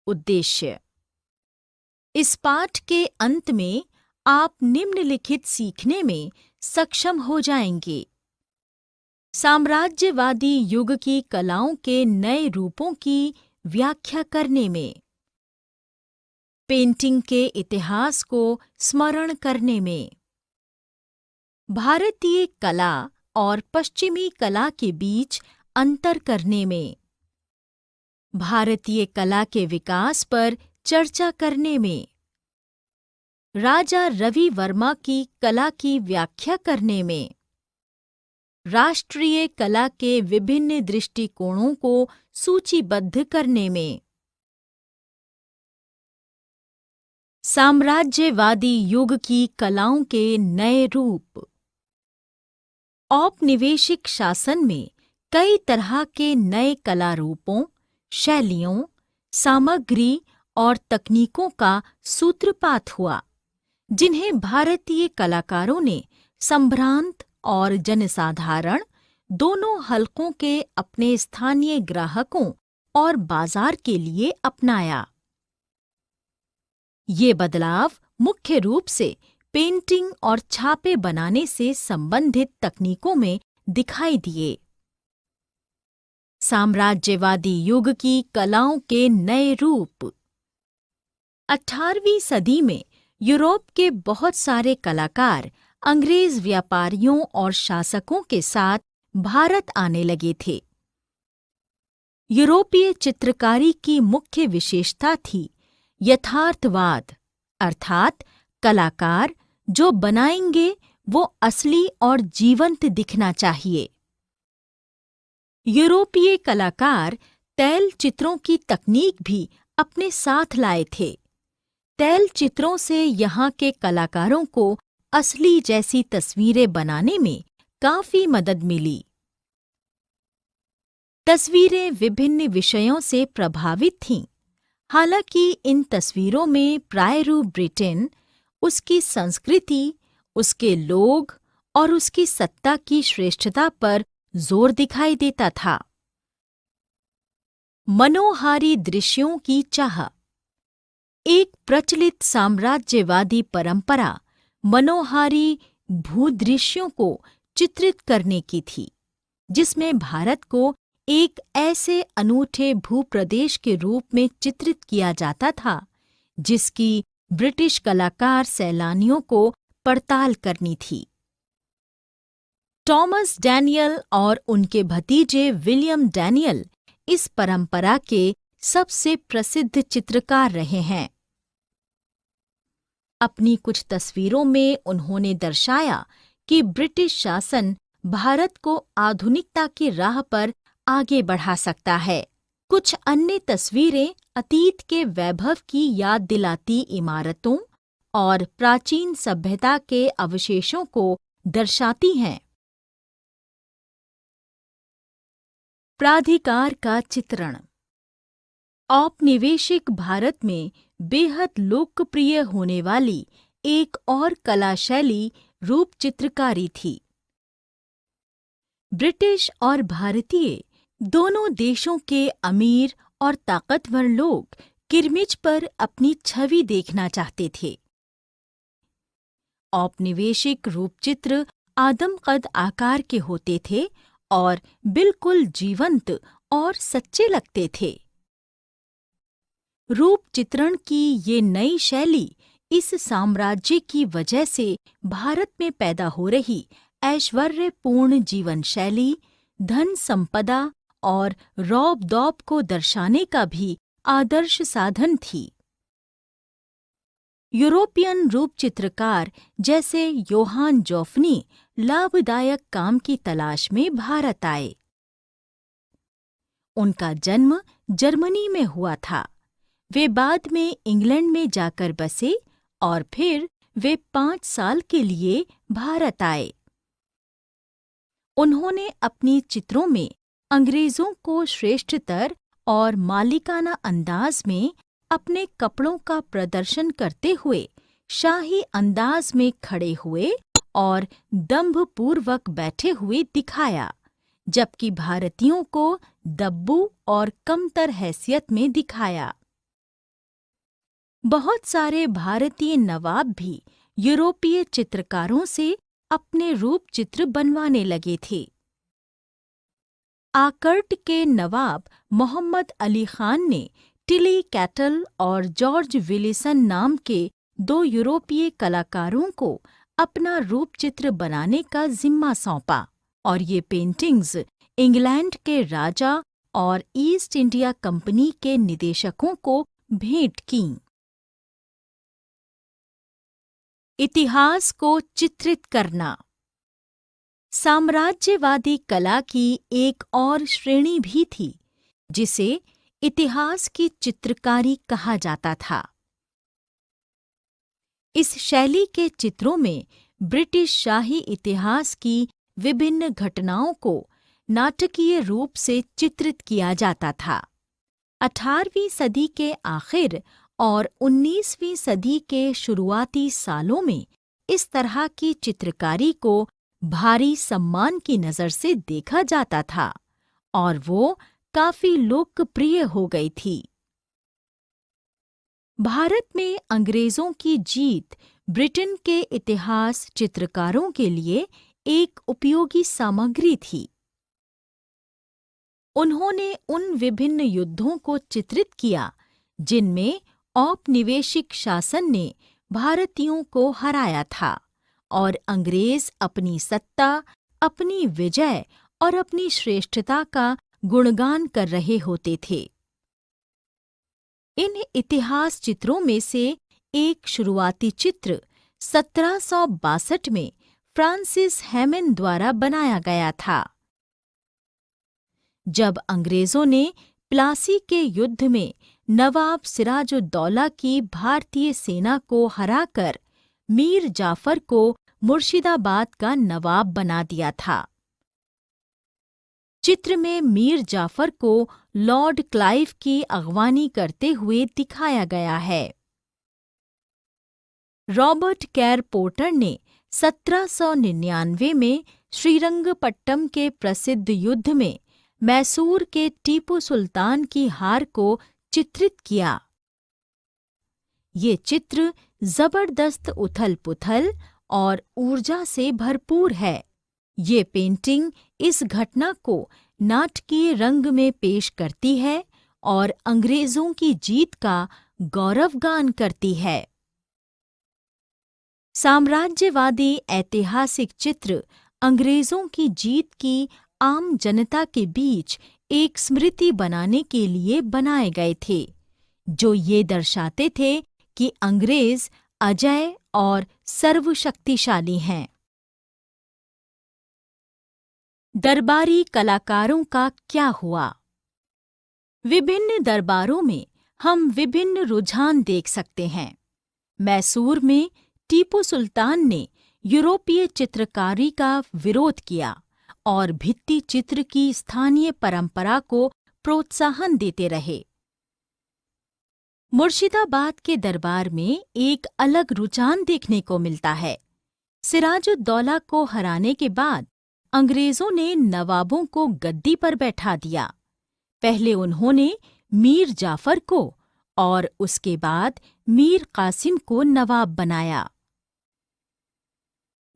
उद्देश्य। इस पाठ के अंत में आप निम्नलिखित सीखने में सक्षम हो जाएंगे। साम्राज्यवादी युग की कलाओं के नए रूपों की व्याख्या करने में, पेंटिंग के इतिहास को स्मरण करने में, भारतीय कला और पश्चिमी कला के बीच अंतर करने में, भारतीय कला के विकास पर चर्चा करने में, राजा रवि वर्मा की कला की व्याख्या करने में, राष्ट्रीय कला के विभिन्न दृष्टिकोणों को सूचीबद्ध करने में, साम्राज्यवादी युग की कलाओं के नए रूप। औपनिवेशिक शासन में कई तरह के नए कला रूपों, शैलियों, सामग्री और तकनीकों का सूत्रपात हुआ, जिन्हें भारतीय कलाकारों ने संभ्रांत और जनसाधारण दोनों हलकों के अपने स्थानीय ग्राहकों और बाजार के लिए अपनाया। ये बदलाव मुख्य रूप से पेंटिंग और छापे बनाने से संबंधित तकनीकों में दिखाई दिए। साम्राज्यवादी युग की कलाओं के नए रूप। 18वीं सदी में यूरोप के बहुत सारे कलाकार अंग्रेज व्यापारियों और शासकों के साथ भारत आने लगे थे। यूरोपीय चित्रकारी की मुख्य विशेषता थी यथार्थवाद, अर्थात कलाकार जो बनाएंगे वो असली और जीवंत दिखना चाहिए। यूरोपीय कलाकार तैल चित्रों की तकनीक भी अपने साथ लाए थे। तैल चित्रों से यहाँ के कलाकारों को असली जैसी तस्वीरें बनाने में काफी मदद मिली। तस्वीरें विभिन्न विषयों से प्रभावित थीं। हालांकि इन तस्वीरों में प्रायः ब्रिटेन, उसकी संस्कृति, उसके लोग और उसकी सत्ता की श्रेष्ठता पर जोर दिखाई देता था। मनोहारी दृश्यों की चाह। एक प्रचलित साम्राज्यवादी परंपरा मनोहारी भूदृश्यों को चित्रित करने की थी, जिसमें भारत को एक ऐसे अनूठे भूप्रदेश के रूप में चित्रित किया जाता था जिसकी ब्रिटिश कलाकार सैलानियों को पड़ताल करनी थी। टॉमस डैनियल और उनके भतीजे विलियम डैनियल इस परंपरा के सबसे प्रसिद्ध चित्रकार रहे हैं। अपनी कुछ तस्वीरों में उन्होंने दर्शाया कि ब्रिटिश शासन भारत को आधुनिकता की राह पर आगे बढ़ा सकता है। कुछ अन्य तस्वीरें अतीत के वैभव की याद दिलाती इमारतों और प्राचीन सभ्यता के अवशेषों को दर्शाती हैं। प्राधिकार का चित्रण। औपनिवेशिक भारत में बेहद लोकप्रिय होने वाली एक और कला शैली रूप चित्रकारी थी। ब्रिटिश और भारतीय दोनों देशों के अमीर और ताकतवर लोग किरमिच पर अपनी छवि देखना चाहते थे। औपनिवेशिक रूपचित्र आदमकद आकार के होते थे और बिल्कुल जीवंत और सच्चे लगते थे। रूप चित्रण की ये नई शैली इस साम्राज्य की वजह से भारत में पैदा हो रही ऐश्वर्यपूर्ण जीवन शैली, धन संपदा और रौब-दौब को दर्शाने का भी आदर्श साधन थी। यूरोपियन रूप चित्रकार जैसे योहान जोफनी लाभदायक काम की तलाश में भारत आए। उनका जन्म जर्मनी में हुआ था। वे बाद में इंग्लैंड में जाकर बसे और फिर वे 5 साल के लिए भारत आए। उन्होंने अपनी चित्रों में अंग्रेजों को श्रेष्ठतर और मालिकाना अंदाज में अपने कपड़ों का प्रदर्शन करते हुए शाही अंदाज में खड़े हुए और दंभपूर्वक बैठे हुए दिखाया, जबकि भारतीयों को दब्बू और कमतर हैसियत में दिखाया। बहुत सारे भारतीय नवाब भी यूरोपीय चित्रकारों से अपने रूप चित्र बनवाने लगे थे। आकर्ट के नवाब मोहम्मद अली खान ने टिली कैटल और जॉर्ज विलिसन नाम के दो यूरोपीय कलाकारों को अपना रूप चित्र बनाने का जिम्मा सौंपा और ये पेंटिंग्स इंग्लैंड के राजा और ईस्ट इंडिया कंपनी के निदेशकों को भेंट कीं। इतिहास को चित्रित करना। साम्राज्यवादी कला की एक और श्रेणी भी थी जिसे इतिहास की चित्रकारी कहा जाता था। इस शैली के चित्रों में ब्रिटिश शाही इतिहास की विभिन्न घटनाओं को नाटकीय रूप से चित्रित किया जाता था। 18वीं सदी के आखिर और 19वीं सदी के शुरुआती सालों में इस तरह की चित्रकारी को भारी सम्मान की नज़र से देखा जाता था और वो काफी लोकप्रिय हो गई थी। भारत में अंग्रेजों की जीत ब्रिटेन के इतिहास चित्रकारों के लिए एक उपयोगी सामग्री थी। उन्होंने उन विभिन्न युद्धों को चित्रित किया जिनमें औपनिवेशिक शासन ने भारतीयों को हराया था और अंग्रेज अपनी सत्ता, अपनी विजय और अपनी श्रेष्ठता का गुणगान कर रहे होते थे। इन इतिहास चित्रों में से एक शुरुआती चित्र 1762 में फ्रांसिस हेमन द्वारा बनाया गया था। जब अंग्रेजों ने प्लासी के युद्ध में नवाब सिराजुद्दौला की भारतीय सेना को हराकर मीर जाफर को मुर्शिदाबाद का नवाब बना दिया था। चित्र में मीर जाफर को लॉर्ड क्लाइव की अगवानी करते हुए दिखाया गया है। रॉबर्ट कैर पोर्टर ने 1799 में श्रीरंगपट्टम के प्रसिद्ध युद्ध में मैसूर के टीपू सुल्तान की हार को चित्रित किया। ये चित्र जबरदस्त उथल-पुथल और ऊर्जा से भरपूर है। ये पेंटिंग इस घटना को नाटकीय रंग में पेश करती है और अंग्रेजों की जीत का गौरवगान करती है। साम्राज्यवादी ऐतिहासिक चित्र अंग्रेजों की जीत की आम जनता के बीच एक स्मृति बनाने के लिए बनाए गए थे, जो ये दर्शाते थे कि अंग्रेज अजय और सर्वशक्तिशाली हैं। दरबारी कलाकारों का क्या हुआ? विभिन्न दरबारों में हम विभिन्न रुझान देख सकते हैं। मैसूर में टीपू सुल्तान ने यूरोपीय चित्रकारी का विरोध किया और भित्ति चित्र की स्थानीय परंपरा को प्रोत्साहन देते रहे। मुर्शिदाबाद के दरबार में एक अलग रुझान देखने को मिलता है। सिराजुद्दौला को हराने के बाद अंग्रेजों ने नवाबों को गद्दी पर बैठा दिया। पहले उन्होंने मीर जाफर को और उसके बाद मीर कासिम को नवाब बनाया।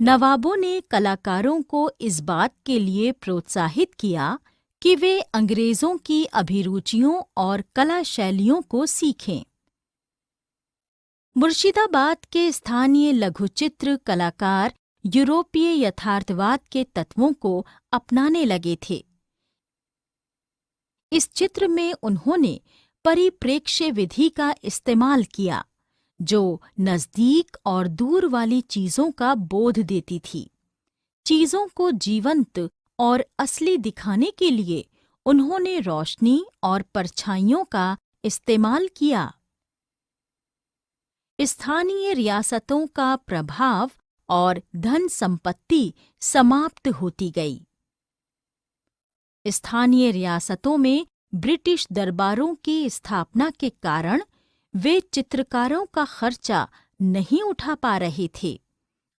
नवाबों ने कलाकारों को इस बात के लिए प्रोत्साहित किया कि वे अंग्रेजों की अभिरुचियों और कला शैलियों को सीखें। मुर्शिदाबाद के स्थानीय लघुचित्र कलाकार यूरोपीय यथार्थवाद के तत्वों को अपनाने लगे थे। इस चित्र में उन्होंने परिप्रेक्ष्य विधि का इस्तेमाल किया, जो नज़दीक और दूर वाली चीज़ों का बोध देती थी। चीज़ों को जीवंत और असली दिखाने के लिए उन्होंने रोशनी और परछाइयों का इस्तेमाल किया। स्थानीय रियासतों का प्रभाव और धन संपत्ति समाप्त होती गई। स्थानीय रियासतों में ब्रिटिश दरबारों की स्थापना के कारण वे चित्रकारों का खर्चा नहीं उठा पा रहे थे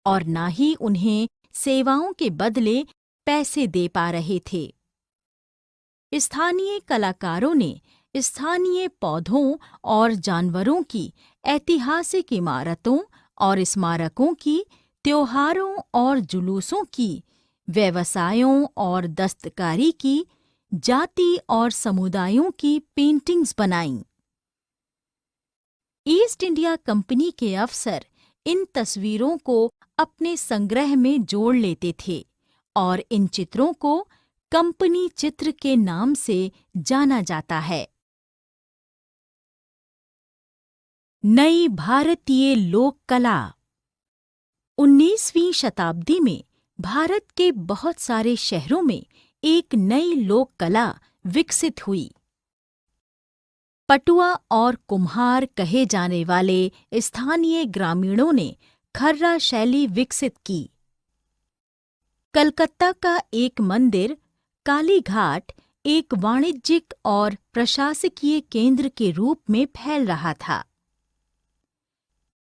और न ही उन्हें सेवाओं के बदले पैसे दे पा रहे थे। स्थानीय कलाकारों ने स्थानीय पौधों और जानवरों की ऐतिहासिक इमारतों और स्मारकों की, त्योहारों और जुलूसों की, व्यवसायों और दस्तकारी की, जाति और समुदायों की पेंटिंग्स बनाईं। ईस्ट इंडिया कंपनी के अफसर इन तस्वीरों को अपने संग्रह में जोड़ लेते थे और इन चित्रों को कंपनी चित्र के नाम से जाना जाता है। नई भारतीय लोक कला। 19वीं शताब्दी में भारत के बहुत सारे शहरों में एक नई लोक कला विकसित हुई। पटुआ और कुम्हार कहे जाने वाले स्थानीय ग्रामीणों ने खर्रा शैली विकसित की। कलकत्ता का एक मंदिर कालीघाट एक वाणिज्यिक और प्रशासकीय केंद्र के रूप में फैल रहा था।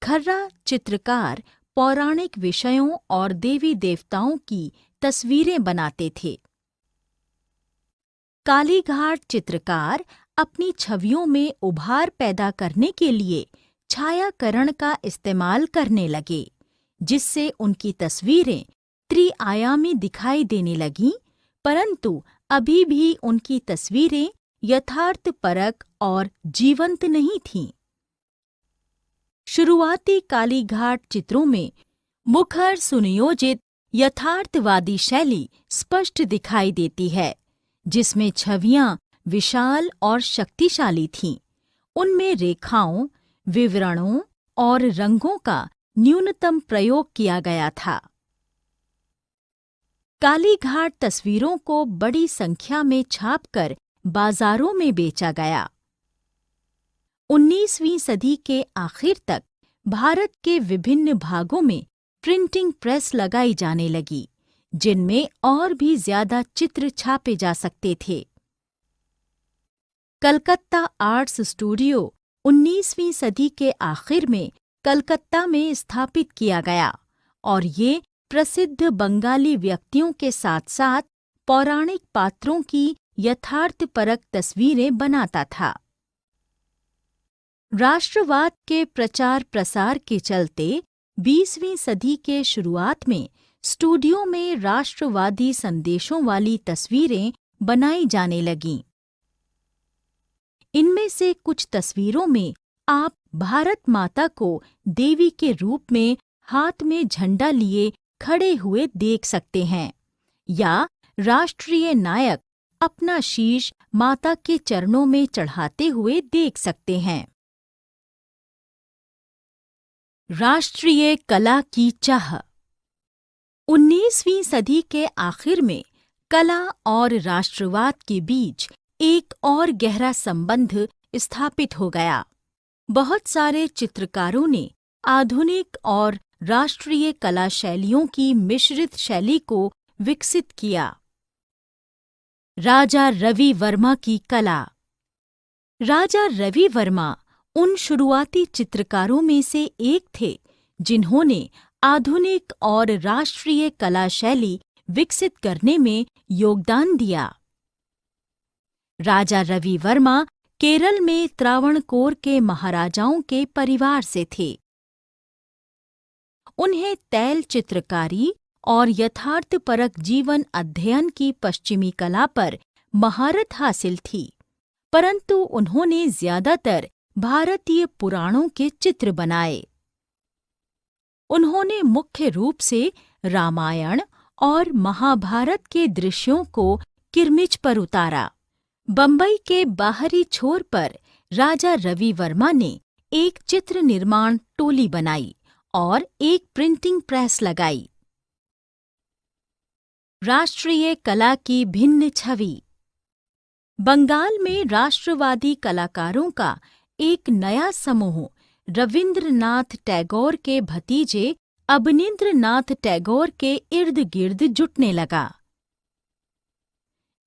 खर्रा चित्रकार पौराणिक विषयों और देवी देवताओं की तस्वीरें बनाते थे। कालीघाट चित्रकार अपनी छवियों में उभार पैदा करने के लिए छायाकरण का इस्तेमाल करने लगे, जिससे उनकी तस्वीरें त्रिआयामी दिखाई देने लगीं, परंतु अभी भी उनकी तस्वीरें यथार्थपरक और जीवंत नहीं थीं। शुरुआती कालीघाट चित्रों में मुखर सुनियोजित यथार्थवादी शैली स्पष्ट दिखाई देती है, जिसमें छवियां विशाल और शक्तिशाली थीं। उनमें रेखाओं, विवरणों और रंगों का न्यूनतम प्रयोग किया गया था। कालीघाट तस्वीरों को बड़ी संख्या में छापकर बाजारों में बेचा गया। 19वीं सदी के आखिर तक भारत के विभिन्न भागों में प्रिंटिंग प्रेस लगाई जाने लगी, जिनमें और भी ज्यादा चित्र छापे जा सकते थे। कलकत्ता आर्ट्स स्टूडियो 19वीं सदी के आखिर में कलकत्ता में स्थापित किया गया और ये प्रसिद्ध बंगाली व्यक्तियों के साथ साथ पौराणिक पात्रों की यथार्थपरक तस्वीरें बनाता था। राष्ट्रवाद के प्रचार प्रसार के चलते 20वीं सदी के शुरुआत में स्टूडियो में राष्ट्रवादी संदेशों वाली तस्वीरें बनाई जाने लगीं। इनमें से कुछ तस्वीरों में आप भारत माता को देवी के रूप में हाथ में झंडा लिए खड़े हुए देख सकते हैं, या राष्ट्रीय नायक अपना शीश माता के चरणों में चढ़ाते हुए देख सकते हैं। राष्ट्रीय कला की चाह। 19वीं सदी के आखिर में कला और राष्ट्रवाद के बीच एक और गहरा संबंध स्थापित हो गया। बहुत सारे चित्रकारों ने आधुनिक और राष्ट्रीय कला शैलियों की मिश्रित शैली को विकसित किया। राजा रवि वर्मा की कला। राजा रवि वर्मा उन शुरुआती चित्रकारों में से एक थे जिन्होंने आधुनिक और राष्ट्रीय कला शैली विकसित करने में योगदान दिया। राजा रवि वर्मा केरल में त्रावणकोर के महाराजाओं के परिवार से थे। उन्हें तैल चित्रकारी और यथार्थपरक जीवन अध्ययन की पश्चिमी कला पर महारत हासिल थी, परंतु उन्होंने ज्यादातर भारतीय पुराणों के चित्र बनाए। उन्होंने मुख्य रूप से रामायण और महाभारत के दृश्यों को किरमिच पर उतारा। बंबई के बाहरी छोर पर राजा रवि वर्मा ने एक चित्र निर्माण टोली बनाई और एक प्रिंटिंग प्रेस लगाई। राष्ट्रीय कला की भिन्न छवि। बंगाल में राष्ट्रवादी कलाकारों का एक नया समूह रविंद्रनाथ टैगोर के भतीजे अवनींद्रनाथ टैगोर के इर्द गिर्द जुटने लगा।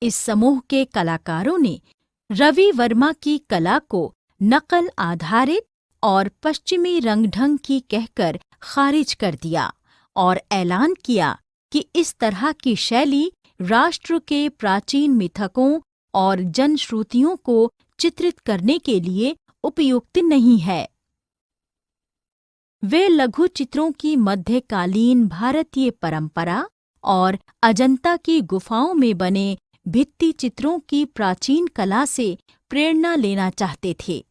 इस समूह के कलाकारों ने रवि वर्मा की कला को नकल आधारित और पश्चिमी रंग-ढंग की कहकर खारिज कर दिया और ऐलान किया कि इस तरह की शैली राष्ट्र के प्राचीन मिथकों और जनश्रुतियों को चित्रित करने के लिए उपयुक्त नहीं है। वे लघु चित्रों की मध्यकालीन भारतीय परंपरा और अजंता की गुफाओं में बने भित्ति चित्रों की प्राचीन कला से प्रेरणा लेना चाहते थे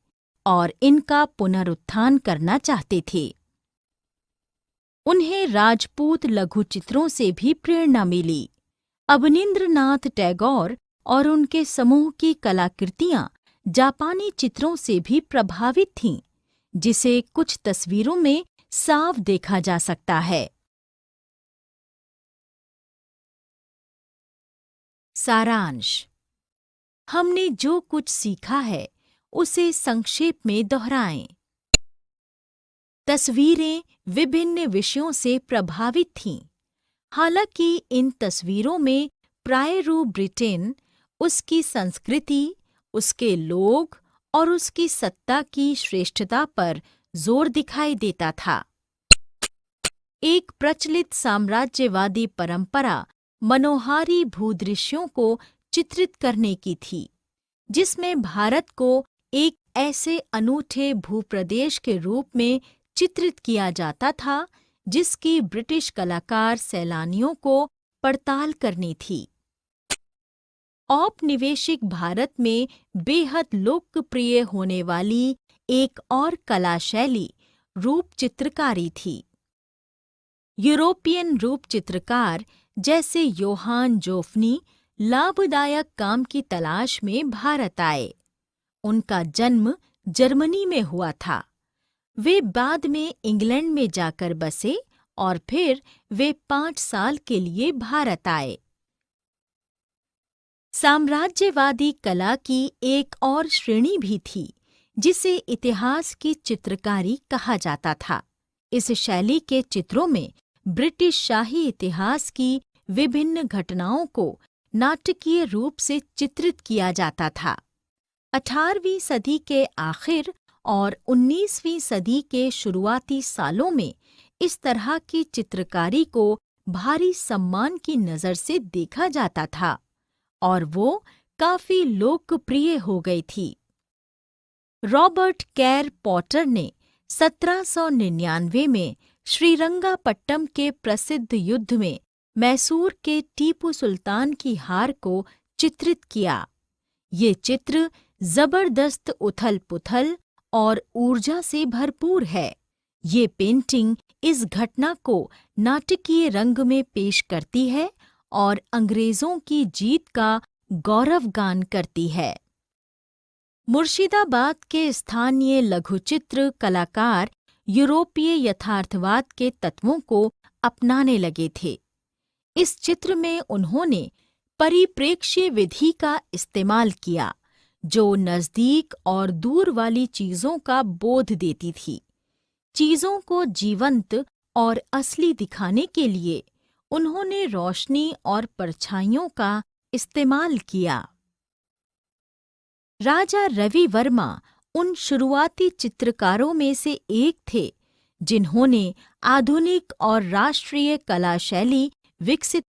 और इनका पुनरुत्थान करना चाहते थे। उन्हें राजपूत लघु चित्रों से भी प्रेरणा मिली। अवनींद्रनाथ टैगोर और उनके समूह की कलाकृतियां जापानी चित्रों से भी प्रभावित थीं, जिसे कुछ तस्वीरों में साफ देखा जा सकता है। सारांश: हमने जो कुछ सीखा है उसे संक्षेप में दोहराएं। तस्वीरें विभिन्न विषयों से प्रभावित थीं। हालांकि इन तस्वीरों में प्रायरूप ब्रिटेन, उसकी संस्कृति, उसके लोग और उसकी सत्ता की श्रेष्ठता पर जोर दिखाई देता था। एक प्रचलित साम्राज्यवादी परंपरा मनोहारी भूदृश्यों को चित्रित करने की थी, जिसमें भारत को एक ऐसे अनूठे भूप्रदेश के रूप में चित्रित किया जाता था जिसकी ब्रिटिश कलाकार सैलानियों को पड़ताल करनी थी। औपनिवेशिक भारत में बेहद लोकप्रिय होने वाली एक और कला शैली रूप चित्रकारी थी। यूरोपियन रूप चित्रकार जैसे योहान जोफनी लाभदायक काम की तलाश में भारत आए। उनका जन्म जर्मनी में हुआ था। वे बाद में इंग्लैंड में जाकर बसे और फिर वे 5 साल के लिए भारत आए। साम्राज्यवादी कला की एक और श्रेणी भी थी, जिसे इतिहास की चित्रकारी कहा जाता था। इस शैली के चित्रों में ब्रिटिश शाही इतिहास की विभिन्न घटनाओं को नाटकीय रूप से चित्रित किया जाता था। 18वीं सदी के आखिर और 19वीं सदी के शुरुआती सालों में इस तरह की चित्रकारी को भारी सम्मान की नज़र से देखा जाता था और वो काफी लोकप्रिय हो गई थी। रॉबर्ट कैर पॉटर ने 1799 में श्रीरंगापट्टम के प्रसिद्ध युद्ध में मैसूर के टीपू सुल्तान की हार को चित्रित किया। ये चित्र जबरदस्त उथल-पुथल और ऊर्जा से भरपूर है। ये पेंटिंग इस घटना को नाटकीय रंग में पेश करती है और अंग्रेजों की जीत का गौरवगान करती है। मुर्शिदाबाद के स्थानीय लघुचित्र कलाकार यूरोपीय यथार्थवाद के तत्वों को अपनाने लगे थे। इस चित्र में उन्होंने परिप्रेक्ष्य विधि का इस्तेमाल किया, जो नज़दीक और दूर वाली चीज़ों का बोध देती थी। चीज़ों को जीवंत और असली दिखाने के लिए उन्होंने रोशनी और परछाइयों का इस्तेमाल किया। राजा रवि वर्मा उन शुरुआती चित्रकारों में से एक थे जिन्होंने आधुनिक और राष्ट्रीय कला शैली विकसित